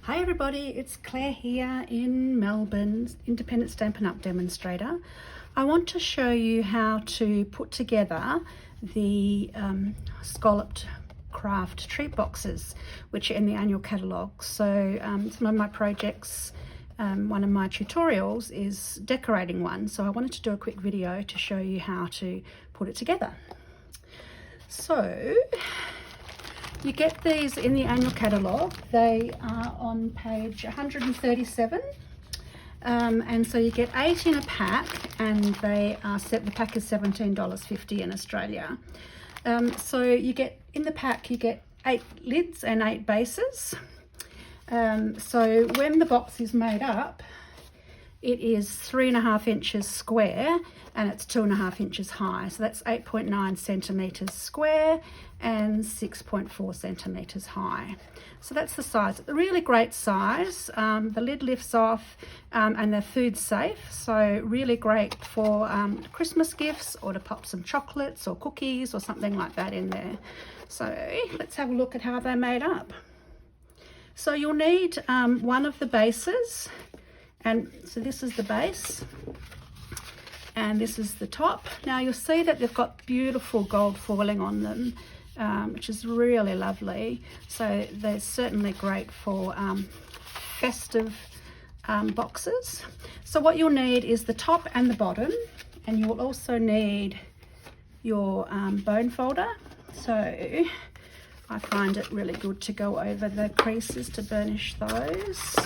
Hi everybody, it's Claire here in Melbourne, Independent Stampin' Up Demonstrator. I want to show you how to put together the Scalloped Kraft treat boxes, which are in the annual catalogue. So some of my projects, one of my tutorials is decorating one. So I wanted to do a quick video to show you how to put it together. So you get these in the annual catalogue. They are on page 137. And so you get 8 in a pack, and they are the pack is $17.50 in Australia. So you get, in the pack, you get 8 lids and 8 bases. So when the box is made up, it is 3.5 inches square and it's 2.5 inches high. So that's 8.9 centimeters square and 6.4 centimeters high. So that's the size. A really great size. The lid lifts off and they're food safe. So really great for Christmas gifts, or to pop some chocolates or cookies or something like that in there. So let's have a look at how they're made up. So you'll need one of the bases. And so this is the base and this is the top. Now you'll see that they've got beautiful gold foiling on them, which is really lovely. So they're certainly great for festive boxes. So what you'll need is the top and the bottom, and you will also need your bone folder. So I find it really good to go over the creases to burnish those,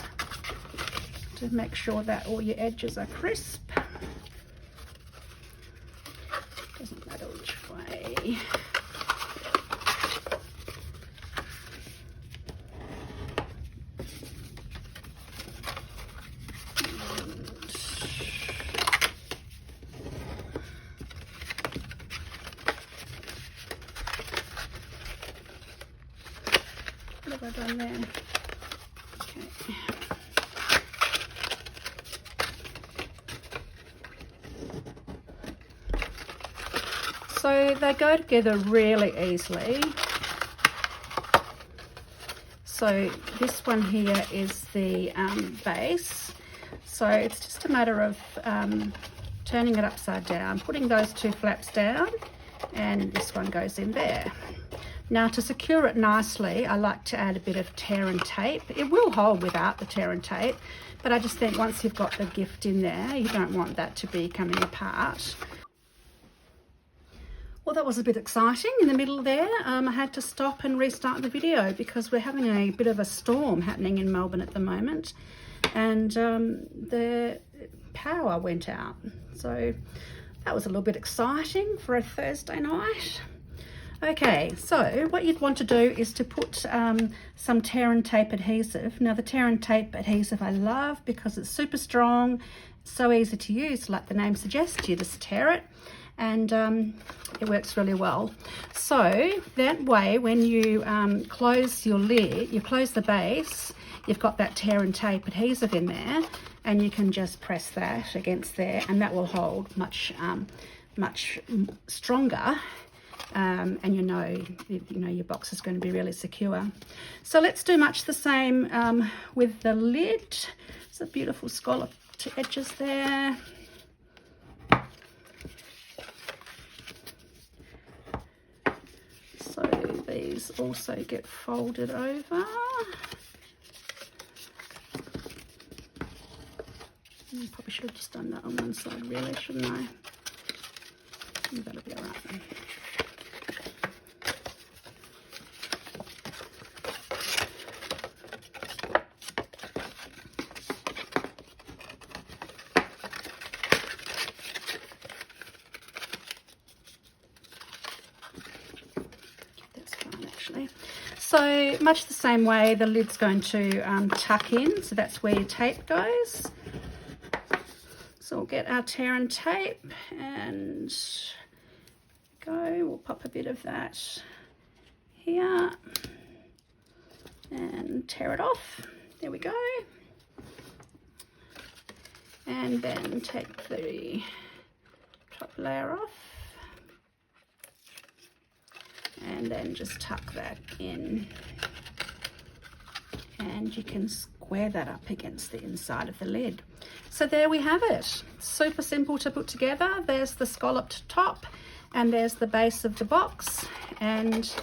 to make sure that all your edges are crisp. Doesn't matter which way. What have I done there? Okay. So they go together really easily. So this one here is the base. So it's just a matter of turning it upside down, putting those two flaps down, and this one goes in there. Now to secure it nicely, I like to add a bit of tear and tape. It will hold without the tear and tape, but I just think once you've got the gift in there, you don't want that to be coming apart. Well, that was a bit exciting in the middle there. I had to stop and restart the video because we're having a bit of a storm happening in Melbourne at the moment, and the power went out. So that was a little bit exciting for a Thursday night. Okay, so what you'd want to do is to put some tear and tape adhesive. Now the tear and tape adhesive I love because it's super strong, so easy to use, like the name suggests. You just tear it and it works really well. So that way, when you close your lid, you close the base, you've got that tear and tape adhesive in there, and you can just press that against there, and that will hold much stronger. And you know your box is going to be really secure. So let's do much the same with the lid. It's a beautiful scalloped edges there. So these also get folded over. Probably should have just done that on one side, really, shouldn't I? That'll be all right then. So much the same way, the lid's going to tuck in, so that's where your tape goes. So we'll get our tear and tape and we'll pop a bit of that here and tear it off. There we go. And then take the top layer off. And then just tuck that in and you can square that up against the inside of the lid. So there we have it. Super simple to put together. There's the scalloped top and there's the base of the box, and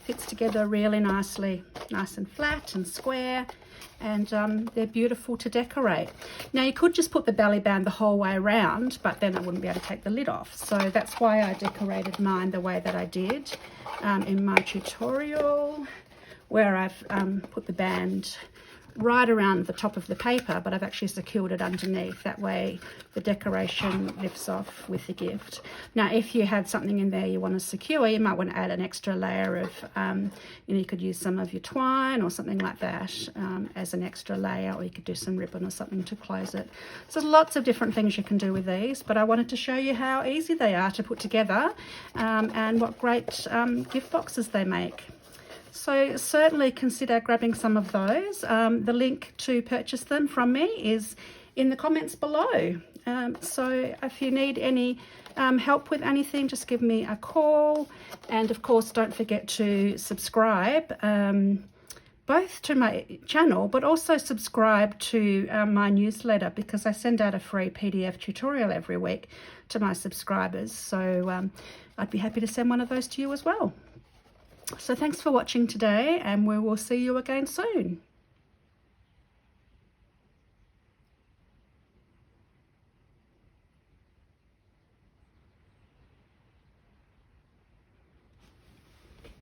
fits together really nicely, nice and flat and square, and they're beautiful to decorate. Now you could just put the belly band the whole way around, but then I wouldn't be able to take the lid off. So that's why I decorated mine the way that I did in my tutorial, where I've put the band right around the top of the paper, but I've actually secured it underneath. That way the decoration lifts off with the gift. Now if you had something in there you want to secure, you might want to add an extra layer of, you could use some of your twine or something like that as an extra layer, or you could do some ribbon or something to close it. So there's lots of different things you can do with these, but I wanted to show you how easy they are to put together and what great gift boxes they make. So certainly consider grabbing some of those. The link to purchase them from me is in the comments below. So if you need any help with anything, just give me a call. And of course, don't forget to subscribe both to my channel, but also subscribe to my newsletter, because I send out a free PDF tutorial every week to my subscribers. So I'd be happy to send one of those to you as well. So thanks for watching today, and we will see you again soon.